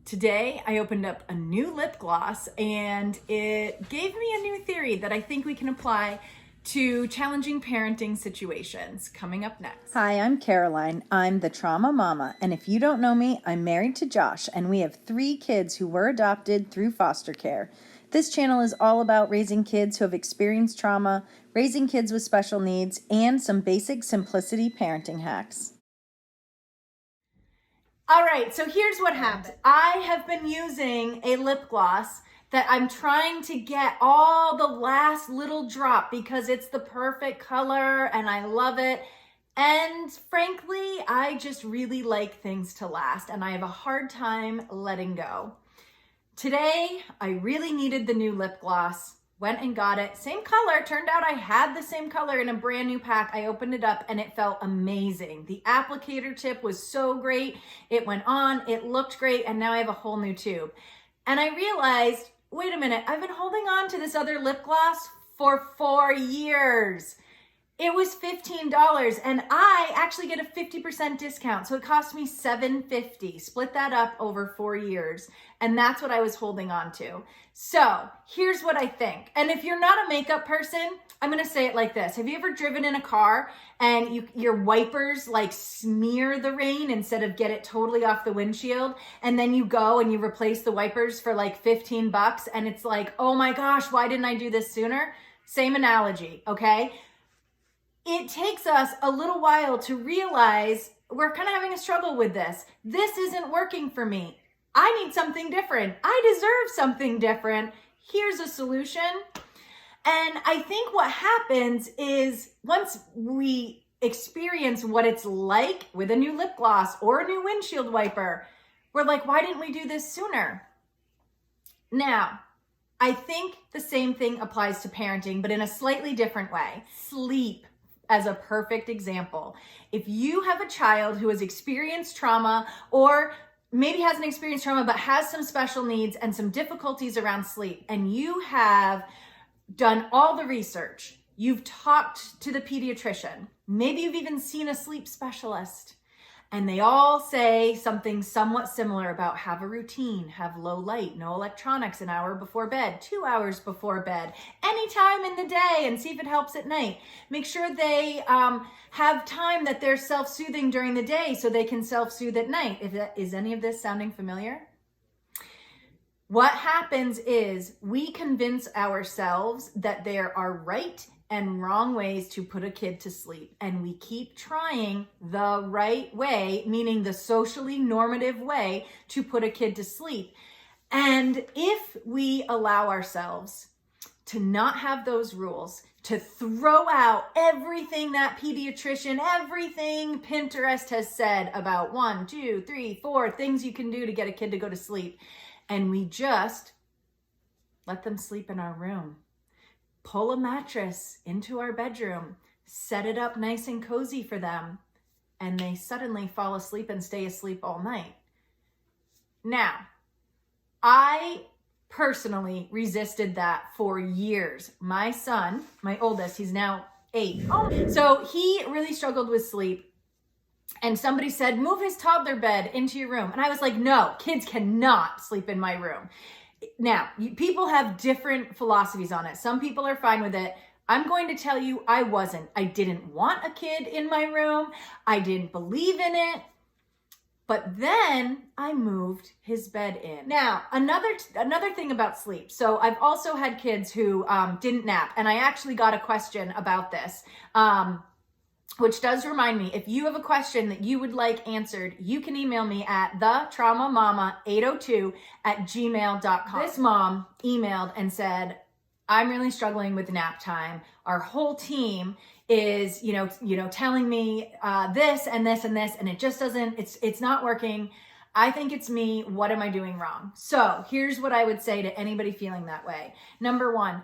Today, I opened up a new lip gloss and it gave me a new theory that I think we can apply to challenging parenting situations. Coming up next. Hi, I'm Caroline. I'm the trauma mama, and if you don't know me, I'm married to Josh, and we have 3 kids who were adopted through foster care. This channel is all about raising kids who have experienced trauma, raising kids with special needs, and some basic simplicity parenting hacks. All right, so here's what happened. I have been using a lip gloss that I'm trying to get all the last little drop because it's the perfect color and I love it. And frankly, I just really like things to last and I have a hard time letting go. Today, I really needed the new lip gloss. Went and got it. Same color. Turned out I had the same color in a brand new pack. I opened it up and it felt amazing. The applicator tip was so great. It went on, it looked great, and now I have a whole new tube. And I realized, wait a minute, I've been holding on to this other lip gloss for 4 years. It was $15 and I actually get a 50% discount. So it cost me $7.50. Split that up over 4 years. And that's what I was holding on to. So here's what I think. And if you're not a makeup person, I'm going to say it like this. Have you ever driven in a car and your wipers like smear the rain instead of get it totally off the windshield? And then you go and you replace the wipers for like $15 and it's like, oh my gosh, why didn't I do this sooner? Same analogy, okay? It takes us a little while to realize we're kind of having a struggle with this. This isn't working for me. I need something different. I deserve something different. Here's a solution. And I think what happens is once we experience what it's like with a new lip gloss or a new windshield wiper, we're like, why didn't we do this sooner? Now, I think the same thing applies to parenting, but in a slightly different way. Sleep. As a perfect example. If you have a child who has experienced trauma or maybe hasn't experienced trauma but has some special needs and some difficulties around sleep, and you have done all the research, you've talked to the pediatrician, maybe you've even seen a sleep specialist, and they all say something somewhat similar about have a routine, have low light, no electronics an hour before bed, 2 hours before bed, anytime in the day, and see if it helps at night. Make sure they have time that they're self-soothing during the day so they can self-soothe at night. Is any of this sounding familiar? What happens is we convince ourselves that there are right and wrong ways to put a kid to sleep. And we keep trying the right way, meaning the socially normative way to put a kid to sleep. And if we allow ourselves to not have those rules, to throw out everything that pediatrician, everything Pinterest has said about 1, 2, 3, 4 things you can do to get a kid to go to sleep, and we just let them sleep in our room. Pull a mattress into our bedroom, set it up nice and cozy for them, and they suddenly fall asleep and stay asleep all night. Now, I personally resisted that for years. My son, my oldest, he's now 8. So he really struggled with sleep. And somebody said, move his toddler bed into your room. And I was like, no, kids cannot sleep in my room. Now, people have different philosophies on it. Some people are fine with it. I'm going to tell you I wasn't. I didn't want a kid in my room. I didn't believe in it. But then I moved his bed in. Now, another thing about sleep. So I've also had kids who didn't nap. And I actually got a question about this. Which does remind me, if you have a question that you would like answered, you can email me at thetraumamama802@gmail.com. This mom emailed and said, I'm really struggling with nap time. Our whole team is, telling me this and this and this, and it just doesn't, it's not working. I think it's me. What am I doing wrong? So here's what I would say to anybody feeling that way. Number 1,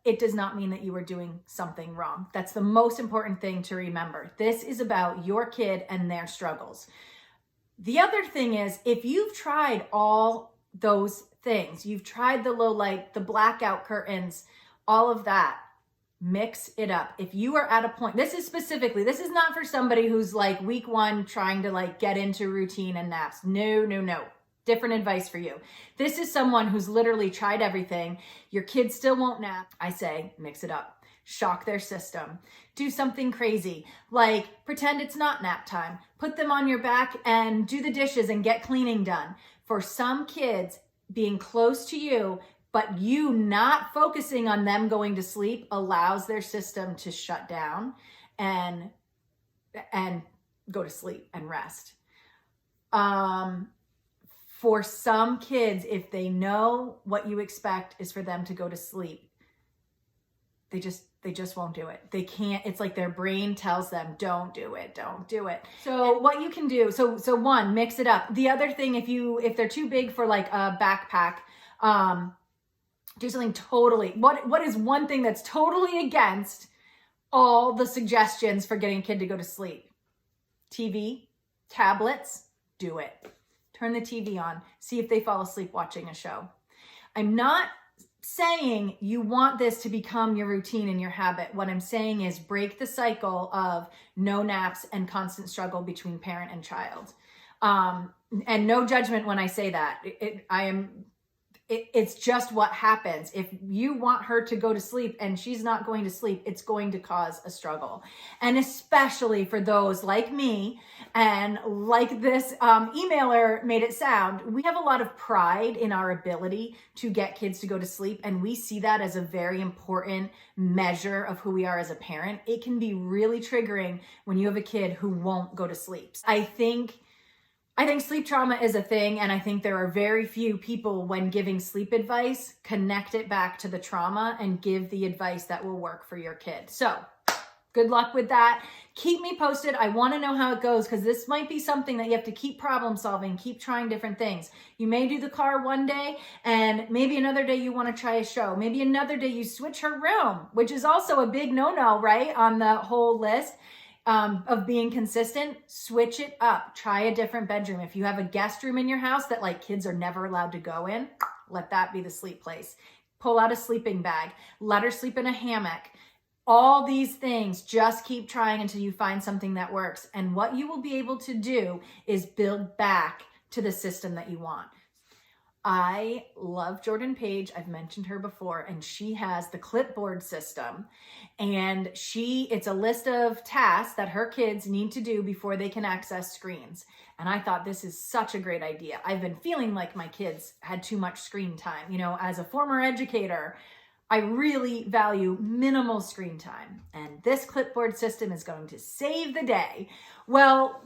it does not mean that you are doing something wrong. That's the most important thing to remember. This is about your kid and their struggles. The other thing is, if you've tried all those things, you've tried the low light, the blackout curtains, all of that, mix it up. If you are at a point, this is not for somebody who's like week 1 trying to like get into routine and naps. No. Different advice for you. This is someone who's literally tried everything. Your kid still won't nap. I say, mix it up. Shock their system. Do something crazy, like pretend it's not nap time. Put them on your back and do the dishes and get cleaning done. For some kids, being close to you, but you not focusing on them going to sleep allows their system to shut down and go to sleep and rest. For some kids, if they know what you expect is for them to go to sleep, they just won't do it. They can't. It's like their brain tells them, don't do it. So what you can do, so one, mix it up. The other thing, if they're too big for like a backpack, do something totally, what is one thing that's totally against all the suggestions for getting a kid to go to sleep? TV, tablets, do it. Turn the TV on, see if they fall asleep watching a show. I'm not saying you want this to become your routine and your habit. What I'm saying is break the cycle of no naps and constant struggle between parent and child. And no judgment when I say that. It's just what happens. If you want her to go to sleep and she's not going to sleep, it's going to cause a struggle. And especially for those like me and like this emailer made it sound, we have a lot of pride in our ability to get kids to go to sleep. And we see that as a very important measure of who we are as a parent. It can be really triggering when you have a kid who won't go to sleep. I think sleep trauma is a thing, and I think there are very few people, when giving sleep advice, connect it back to the trauma and give the advice that will work for your kid. So good luck with that. Keep me posted. I want to know how it goes, because this might be something that you have to keep problem solving, keep trying different things. You may do the car one day, and maybe another day you want to try a show. Maybe another day you switch her room, which is also a big no-no, right, on the whole list. Of being consistent. Switch it up. Try a different bedroom. If you have a guest room in your house that like kids are never allowed to go in, let that be the sleep place. Pull out a sleeping bag. Let her sleep in a hammock. All these things, just keep trying until you find something that works. And what you will be able to do is build back to the system that you want. I love Jordan Page. I've mentioned her before, and she has the clipboard system, and it's a list of tasks that her kids need to do before they can access screens. And I thought this is such a great idea. I've been feeling like my kids had too much screen time. You know, as a former educator, I really value minimal screen time, and this clipboard system is going to save the day. Well,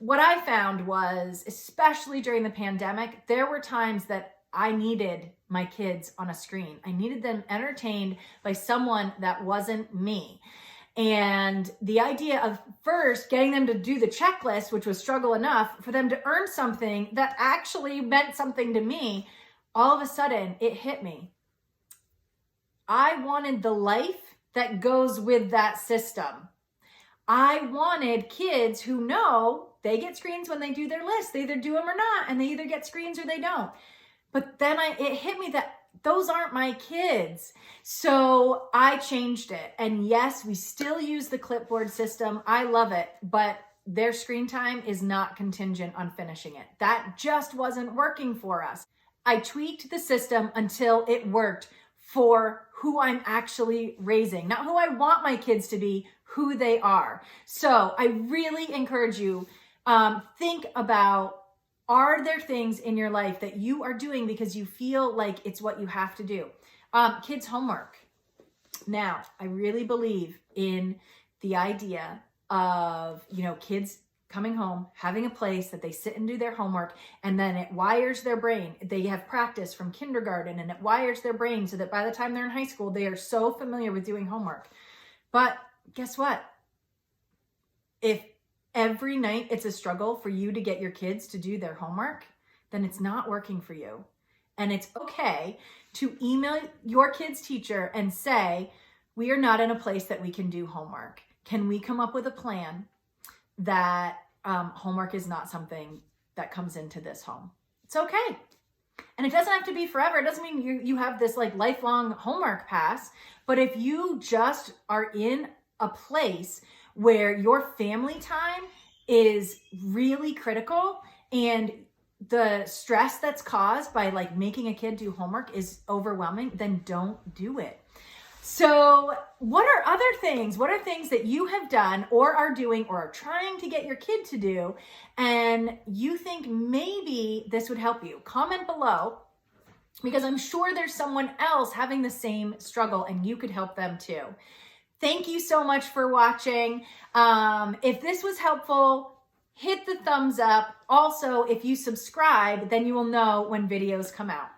what I found was, especially during the pandemic, there were times that I needed my kids on a screen. I needed them entertained by someone that wasn't me. And the idea of first getting them to do the checklist, which was struggle enough, for them to earn something that actually meant something to me, all of a sudden it hit me. I wanted the life that goes with that system. I wanted kids who know they get screens when they do their list. They either do them or not, and they either get screens or they don't. But then it hit me that those aren't my kids. So I changed it. And yes, we still use the clipboard system. I love it, but their screen time is not contingent on finishing it. That just wasn't working for us. I tweaked the system until it worked for who I'm actually raising, not who I want my kids to be, who they are. So I really encourage you, think about, are there things in your life that you are doing because you feel like it's what you have to do? Kids' homework. Now, I really believe in the idea of, kids coming home, having a place that they sit and do their homework, and then it wires their brain. They have practice from kindergarten, and it wires their brain so that by the time they're in high school, they are so familiar with doing homework. But guess what? If every night it's a struggle for you to get your kids to do their homework, then it's not working for you. And it's okay to email your kid's teacher and say, we are not in a place that we can do homework. Can we come up with a plan that homework is not something that comes into this home? It's okay. And it doesn't have to be forever. It doesn't mean you have this like lifelong homework pass. But if you just are in a place where your family time is really critical and the stress that's caused by like making a kid do homework is overwhelming, then don't do it. So what are other things? What are things that you have done or are doing or are trying to get your kid to do, and you think maybe this would help you? Comment below, because I'm sure there's someone else having the same struggle and you could help them too. Thank you so much for watching. If this was helpful, hit the thumbs up. Also, if you subscribe, then you will know when videos come out.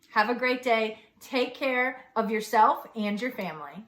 Have a great day. Take care of yourself and your family.